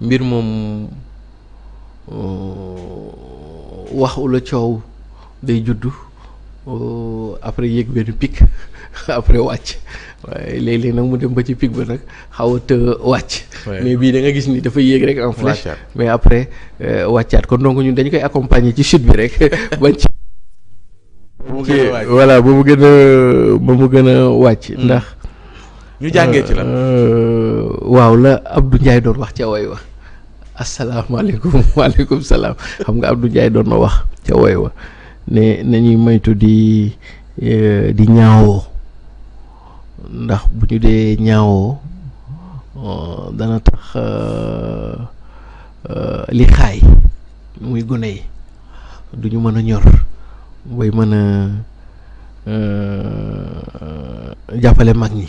mbir moom wax wala coow day juddu après yéeg benn pic après wàcc waaye léeg-léeg nag mu dem ba ci pic ba nag xaw a të wàcc. mais bii da nga gis ni dafa yéeg rek en flèche. mais après wàccaat kon donc ñun dañu koy accompagner ci chute bi rek bañ ci. voilà ba mu gën a wàcc. ndax ñu jàngee ci la. waaw la Abdou Ndiaye doon wax ca woy wa asalaamaaleykum waaleykum salaam xam nga Abdou Ndiaye doon na wax ca woy wa ne nañuy moytu di ñaawoo ndax bu ñu dee ñaawoo dana tax li xaay muy gune yi du ñu mën a ñor bay mën a jàppale mag ñi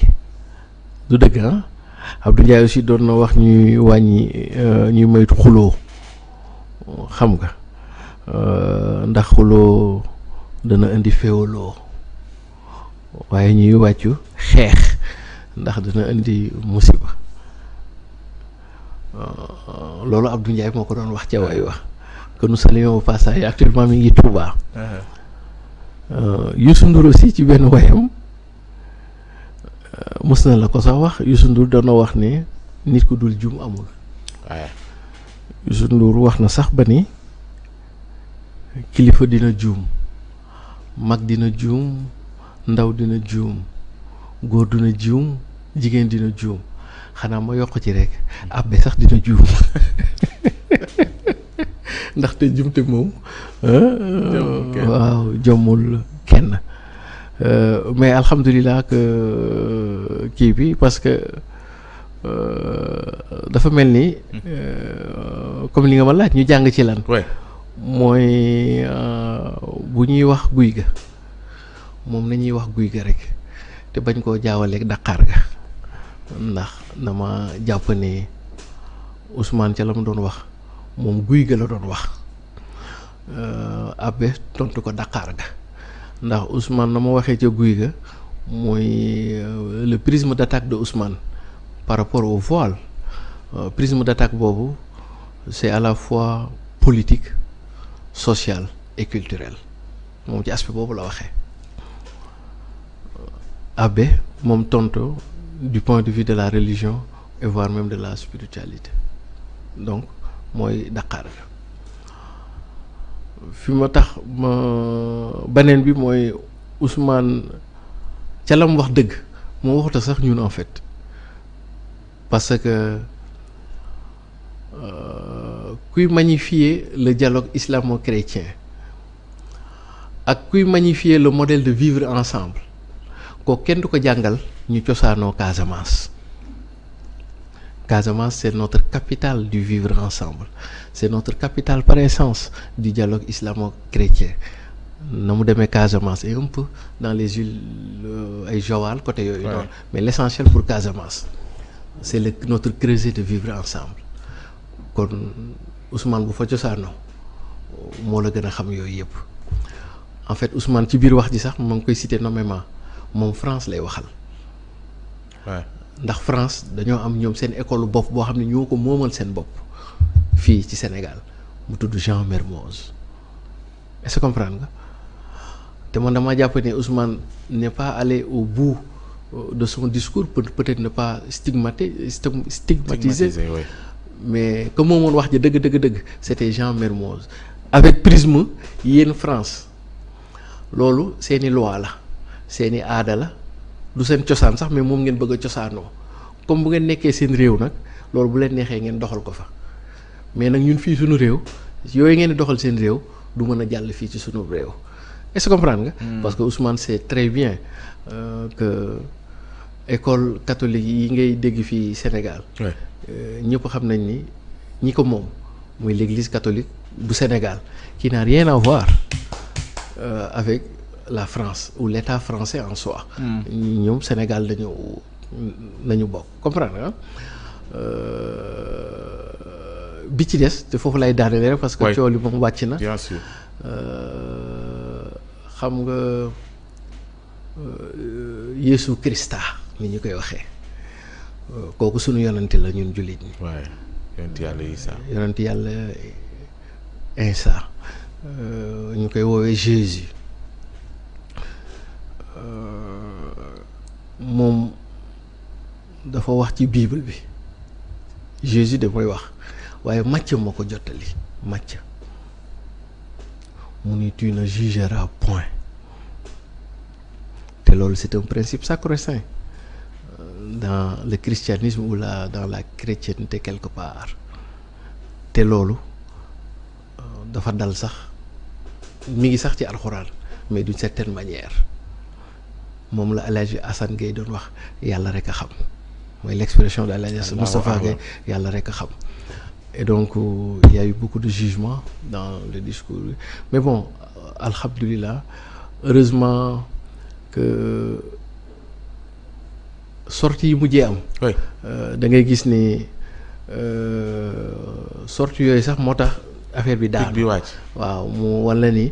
du dëgg ah Abdou Ndiaye aussi doon na wax ñuy wàññi ñuy moytu xuloo xam nga ndax xuloo dana indi féewaloo waaye ñuy wàccu xeex ndax dana indi musiba loolu Abdou Ndiaye moo ko doon wax ca way wax que nous saluons au passage actuellement mi ngi Touba. Youssou Ndour aussi ci benn wayam mos na la ko sax wax Youssou Ndour doon na wax ne nit ku dul juum amul. waaye Youssou Ndour wax na sax ba ni kilifa dina juum mag dina juum ndaw dina juum góor dina juum jigéen dina juum xanaa ma yokk ci rek abbe sax dina juum ndaxte juumte moom waaw jommul kenn mais alhamdulilah que kii bi parce que dafa mel ni comme li nga ma laaj ñu jàng ci lan mooy bu ñuy wax guy ga moom nañuy wax guy ga rek te bañ koo jaawaleeg daqaar ga ndax dama jàpp ne Ousmane ca la mu doon wax moom guy ga la doon wax abe tontu ko daqaar ga ndax Ousmane na ma waxee ca guy ga mooy le prisme d'attaque de Ousmane par rapport au voile prisme d'attaque boobu c'est à la fois politique social et culturel moom ci aspect boobu la waxee abbé moom tontu du point de vue de la religion et voire même de la spiritualité donc mooy daqaar ga fi ma tax ma beneen bi mooy Ousmane ca la mu wax dëgg moo waxuta sax ñun en fait parce que kuy magnifier le dialogue islamo-chrétien ak kuy magnifier le modèle de vivre ensemble ko kenn du ko jàngal ñu cosaanoo Casamance. Casamance c'est notre capitale du vivre ensemble c'est notre capitale par essence du dialogue islamo-chrétien na mu demee Casamance et un peu dans les îles ay Joal côté yooyu noonu mais l'essentiel pour Casamance c'est notre creuset de vivre ensemble kon Ousmane bu fa cosaanoo moo la gën a xam yooyu yëpp en fait Ousmane ci biir wax ji sax moo ngi koy citer nommément moom France lay waxal ndax France dañoo am ñoom seen école bopp boo xam ne ñoo ko moomal seen bopp fii ci Sénégal mu tudd Jean Mermoz est-ce que comprendre nga te man dama jàpp ne Ousmane n'est pas allé au bout de son discours peut-être ne pas stigmatiser mais que moomoon wax ji dëgg c'était Jean Mermoz avec prisme yéen France loolu seeni loi la seeni aada la du seen cosaan sax mais moom ngeen bëgg a cosaanoo comme bu ngeen nekkee seen réew nag loolu bu leen neexee ngeen doxal ko fa mais nag ñun fii suñu réew yooyu ngeen di doxal seen réew du mën a jàll fii ci suñu réew est-ce que comprendre nga. parce que Ousmane sait très bien que école catholique yi ngay dégg fii Sénégal. ñëpp xam nañ ni ñi ko moom muy l'église catholique bu Sénégal qui n'a rien à voir avec la France ou l'État français en soi. ñoom Sénégal nañu bokk comprendre nga bi ci des te foofu lay daaneel rek parce que coow li moom wàcc na. bien sûr. xam nga Yeesu Krista ni ñu koy waxee kooku sunu yonante la ñun jullit ñi. yonent yàlla Isa ñu koy woowee Jésus moom dafa wax ci Bible bi Jésus de mooy wax waaye Macë moo ko jottali Macë mu ni tu ne jugeras point te loolu c'est un principe sacro-saint dans le christianisme ou dans la chrétienté quelque part te loolu dafa dal sax mi ngi sax ci alxuraan mais d'une certaine manière moom la El Hadj Assane Gueye doon wax yàlla rek a xam mooy l'expression de El Hadj Moustapha Gueye yàlla rek a xam et donc il y a eu beaucoup de jugement dans le discours mais bon alhamdulillah heureusement que sorties yi mujjee am da ngay gis ni sorties yooyu sax moo tax affaire bi daal bi wàcc waaw mu walla ni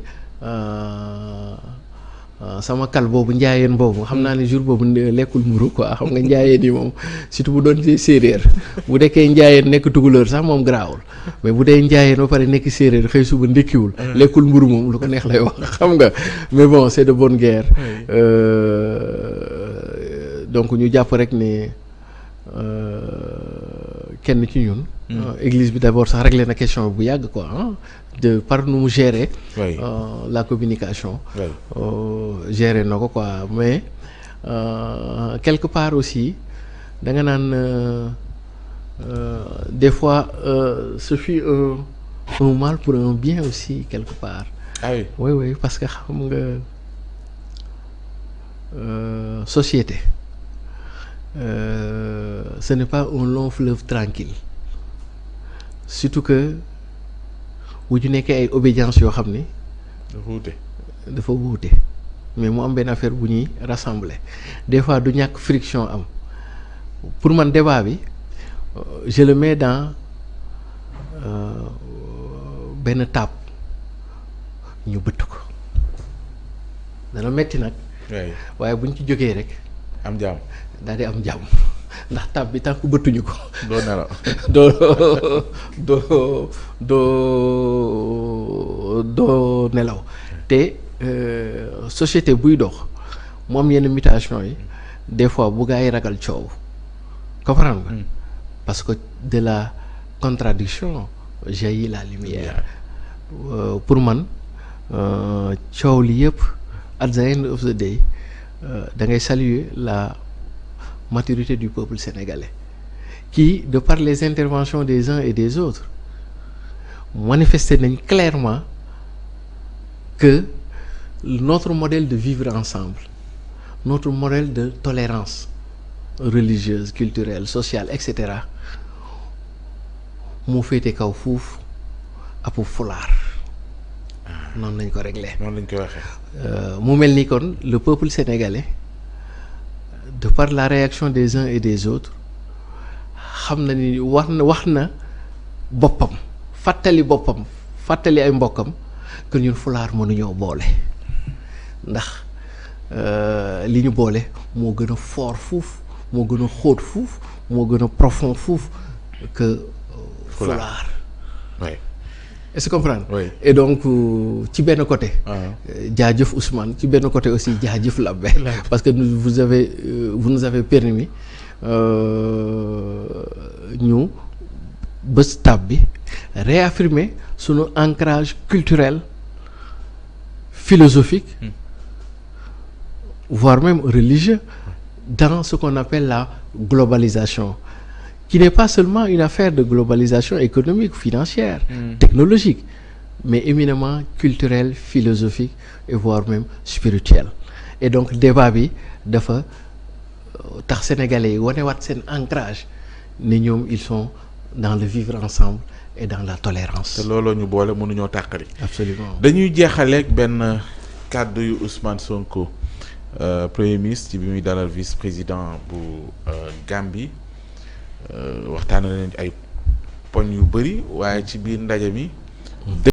sama kal boobu njaayeen boobu xam naa ne jour boobu lekkul mburu quoi xam nga njaayeen yi moom surtout bu doon séeréer bu dekkee njaayeen nekk tukulóor sax moom garaawul mais bu dee njaayeen ba pare nekk séeréer xëy suba ndékkiwul lekkul mburu moom lu ko neex lay wax xam nga mais bon c'est de bonne guerre donc ñu jàpp rek ne kenn ci ñun église bi d'abord sax réglé na question bu yàgg quoi de par nu mu gérer la communication gérer na ko quoi mais quelque part aussi da nga naan des fois ce fut un mal pour un bien aussi quelque part oui parce que xam nga société ce n'est pas un long fleuve tranquille surtout que bu ñu nekkee ay obédience yoo xam ni dafa wuute mais mu am benn affaire bu ñuy rassembler des fois du ñàkk friction am pour man débat bi je le mets dans benn table ñu bëtt ko dana metti nag waaye buñ ci jógee rek am jàmm daal di am jàmm ndax tab bi tant que bëttuñu ko doo nelaw doo nelaw te société buy dox mu am yenn mutation yi des fois bu gaa yi ragal coow comprendre nga parce que de la contradiction jaillit la lumière pour man coow li yëpp at the end of the day da ngay saluer la maturité du peuple sénégalais qui de par les interventions des uns et des autres manifesté nañ clairement que notre modèle de vivre ensemble notre modèle de tolérance religieuse culturelle sociale etc moo féete kaw fuuf apu fulaar noonu lañ ko réglé noonu lañ koy waxee mu mel ni kon le peuple sénégalais de par la réaction des uns et des autres xam na ni wax na boppam fàttali ay mbokkam que ñun fulaar mënuñoo boole ndax li ñu boole moo gën a fort fuuf moo gën a xóot fuuf moo gën a profond fuuf que fulaar est-ce que comprendre et donc ci benn côté jaajëf Ousmane ci benn côté aussi jaajëf Labbe parce que vous nous avez permis ñu bés tab bi réaffirmer sunu ancrage culturel philosophique voire même religieux dans ce qu'on appelle la globalisation qui n'est pas seulement une affaire de globalisation économique, financière, technologique, mais éminemment culturelle, philosophique et voire même spirituelle. Et donc débat bi dafa tax sénégalais yi wanewaat seen ancrage ne ñoom ils sont dans le vivre ensemble et dans la tolérance. te looloo ñu boole mënuñoo tàqali. Absolument. dañuy jeexaleeg benn kàddu yu Ousmane Sonko premier ministre ci bi muy dalal vice-président bu Gambie. waxtaan nañ ay poñ yu bëri waaye ci biir ndaje mi